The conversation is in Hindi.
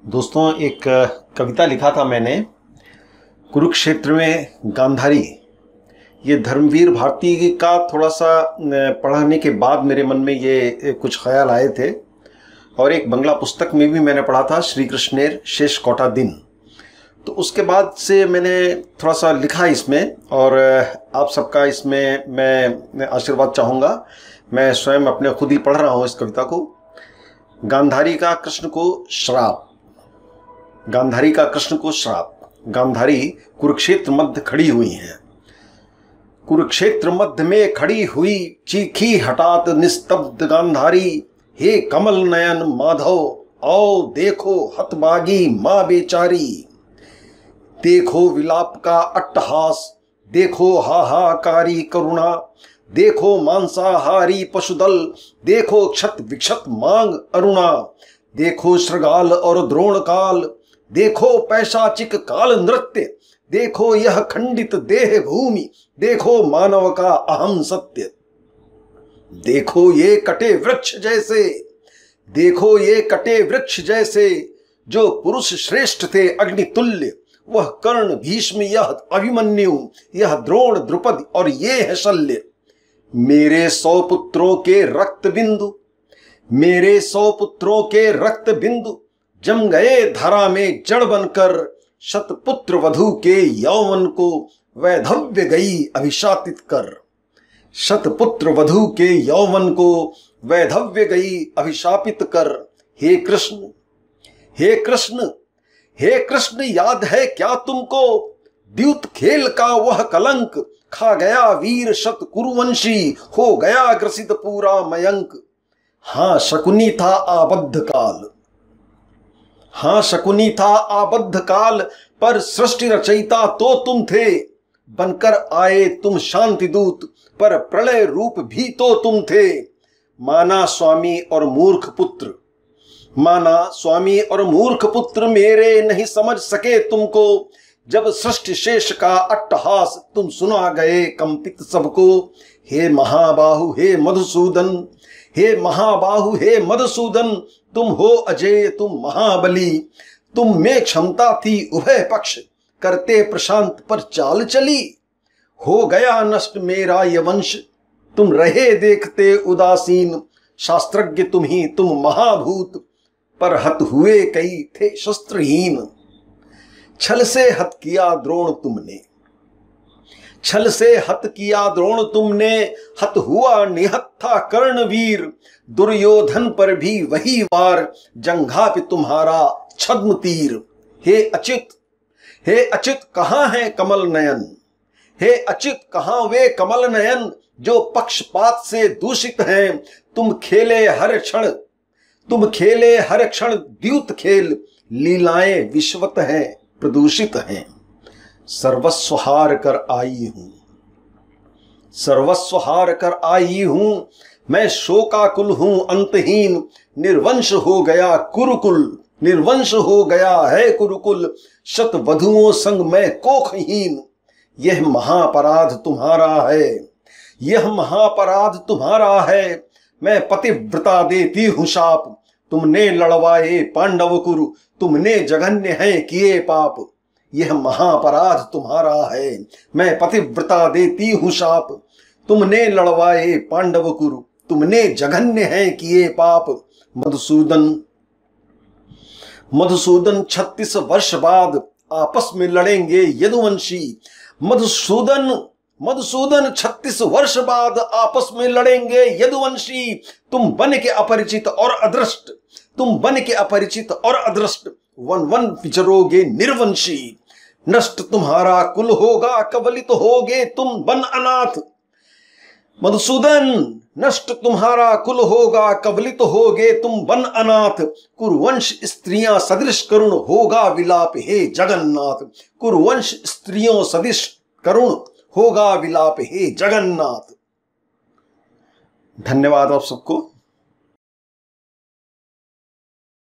दोस्तों, एक कविता लिखा था मैंने, कुरुक्षेत्र में गांधारी। ये धर्मवीर भारती का थोड़ा सा पढ़ने के बाद मेरे मन में ये कुछ ख्याल आए थे, और एक बंगला पुस्तक में भी मैंने पढ़ा था, श्री कृष्णेर शेष कोटा दिन। तो उसके बाद से मैंने थोड़ा सा लिखा इसमें, और आप सबका इसमें मैं आशीर्वाद चाहूँगा। मैं स्वयं अपने खुद ही पढ़ रहा हूँ इस कविता को। गांधारी का कृष्ण को श्राप। गांधारी का कृष्ण को श्राप। गांधारी कुरुक्षेत्र मध्य खड़ी हुई हैं। कुरुक्षेत्र मध्य में खड़ी हुई, चीखी हठात निस्तब्ध गांधारी, हे कमल नयन माधव आओ देखो हतभागी माँ बेचारी। देखो विलाप का अट्टहास, देखो हाहाकारी करुणा, देखो मांसाहारी पशुदल, देखो क्षत विक्षत मांग अरुणा, देखो श्रृगाल और द्रोण काल, देखो पैशाचिक काल नृत्य, देखो यह खंडित देह भूमि, देखो मानव का अहम सत्य। देखो ये कटे वृक्ष जैसे, देखो ये कटे वृक्ष जैसे, जो पुरुष श्रेष्ठ थे अग्नितुल्य, वह कर्ण भीष्म यह अभिमन्यु, यह द्रोण द्रुपद और ये है शल्य। मेरे 100 पुत्रों के रक्त बिंदु, मेरे 100 पुत्रों के रक्त बिंदु, जम गए धरा में जड़ बनकर, शतपुत्र वधु के यौवन को वैधव्य गई अभिशापित कर। शतपुत्र वधु के यौवन को वैधव्य गई अभिशापित कर। हे कृष्ण, हे कृष्ण, हे कृष्ण, याद है क्या तुमको द्यूत खेल का वह कलंक, खा गया वीर शत कुरुवंशी, हो गया ग्रसित पूरा मयंक। हाँ शकुनी था आबद्ध काल, हाँ शकुनी था आबद्ध काल, पर सृष्टि रचयिता तो तुम थे। बनकर आए तुम शांति दूत, पर प्रलय रूप भी तो तुम थे। माना स्वामी और मूर्ख पुत्र, माना स्वामी और मूर्ख पुत्र मेरे नहीं समझ सके तुमको। जब सृष्टि शेष का अट्टहास तुम सुना गए कंपित सबको। हे महाबाहु हे मधुसूदन, हे महाबाहु हे मधुसूदन, तुम हो अजय तुम महाबली। तुम में क्षमता थी उभय पक्ष, करते प्रशांत पर चाल चली। हो गया नष्ट मेरा ये वंश, तुम रहे देखते उदासीन। शास्त्रज्ञ तुम ही तुम महाभूत, पर हत हुए कई थे शस्त्रहीन। छल से हत किया द्रोण तुमने, छल से हत किया द्रोण तुमने, हत हुआ निहत था कर्णवीर। दुर्योधन पर भी वही वार, जंघा पे तुम्हारा छद्म तीर। हे अच्युत, हे अच्युत कहाँ है कमल नयन, हे अच्युत कहाँ वे कमल नयन, जो पक्षपात से दूषित हैं। तुम खेले हर क्षण, तुम खेले हर क्षण द्यूत खेल, लीलाएं विश्वत हैं प्रदूषित हैं। सर्वस्व हार कर आई हूं, सर्वस्व हार कर आई हूं, मैं शोकाकुल हूं अंतहीन। निर्वंश हो गया कुरुकुल, निर्वंश हो गया है कुरुकुल, शत वधुओं संग मैं कोखहीन। यह महापराध तुम्हारा है, यह महापराध तुम्हारा है, मैं पतिव्रता देती हूं शाप। तुमने लड़वाए पांडव कुरु, तुमने जघन्य है किए पाप। यह महापराध तुम्हारा है, मैं पतिव्रता देती हूं शाप। तुमने लड़वाए पांडव कुरु, तुमने जघन्य है किए पाप। मधुसूदन, मधुसूदन 36 वर्ष बाद आपस में लड़ेंगे यदुवंशी। मधुसूदन, मधुसूदन 36 वर्ष बाद आपस में लड़ेंगे यदुवंशी। तुम बन के अपरिचित और अदृष्ट, तुम बन के अपरिचित और अदृष्ट, वन वन विचरोगे निर्वंशी। नष्ट तुम्हारा कुल होगा, कवलित होगे तुम बन अनाथ। मधुसूदन, नष्ट तुम्हारा कुल होगा, कवलित होगे तुम बन अनाथ। कुरुवंश स्त्रियां सदृश करुण होगा विलाप हे जगन्नाथ। कुरुवंश स्त्रियों सदृश करुण होगा विलाप हे जगन्नाथ। धन्यवाद आप सबको।